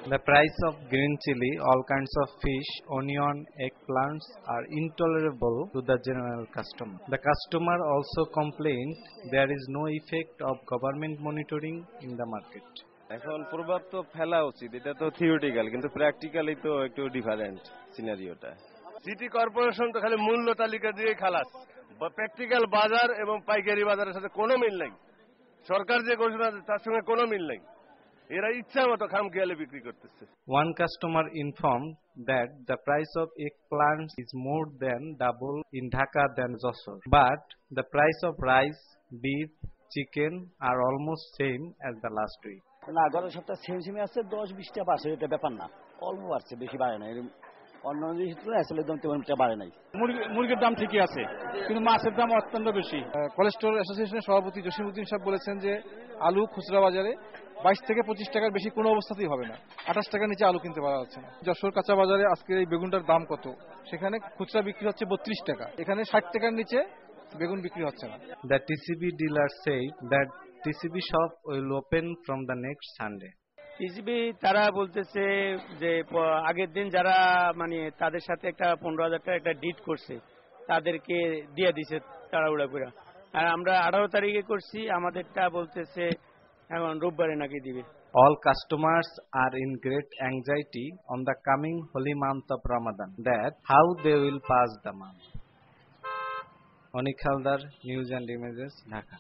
The price of green chili, all kinds of fish, onion, eggplants are intolerable to the general customer. The customer also complained there is no effect of government monitoring in the market. এখন প্রভাব তো ফেলা উচিত, এটা তো theoretical, কিন্তু practically তো একটু ডিফারেন্ট সিনারিওটা। সিটি কর্পোরেশন তো খালি মূল্য তালিকা দিয়ে খালাস, প্র্যাকটিক্যাল বাজার এবং পাইকারি বাজারের সাথে কোনো মিল নাই। সরকার যে ঘোষণা তার সঙ্গে কোনো মিল নাই, এরা ইচ্ছা মতো খামখেয়ালি বিক্রি করতেছে। One customer informed that the price of eggplants is more than double in Dhaka than Jessore, but the price of rice, beef, chicken are almost same as the last week. না, গত সপ্তাহ সেমে আছে, 10-20টা বাড়ছে, এটা ব্যাপার না, অল্প বাড়ছে, বেশি বাড়ে না। অন্য আসলে দাম তেমনটা বাড়ে নাই। মুরগির দাম ঠিকই আছে, কিন্তু মাছের দাম অত্যন্ত বেশি। কোলেস্ট্রল অ্যাসোসিয়েশনের সভাপতি জসিমউদ্দিন সাহেব বলেছেন যে আলু খুচরা বাজারে 22 থেকে 25 টাকার বেশি কোনো অবস্থাতেই হবে না। 28 টাকার নিচে আলু কিনতে পারা যাচ্ছে না। যশোর কাঁচা বাজারে আজকে এই বেগুনটার দাম কত? সেখানে খুচরা বিক্রি হচ্ছে 32 টাকা, এখানে 60 টাকার নিচে বেগুন বিক্রি হচ্ছে না। The TCB dealer said that TCB shop will open from the next Sunday. TCB তারা বলতেছে যে আগের দিন যারা মানে তাদের সাথে একটা 15,000 টাকা একটা ডিট করছে তাদেরকে দিয়ে দিছে তাড়াহুড়া করে, আর আমরা 18 তারিখে করছি, আমাদেরটা বলতেছে এখন রোববারে নাকি দিবে। All customers are in great anxiety on the coming holy month of Ramadan, that how they will pass the month. Onik Haldar, News and Images, Dhaka.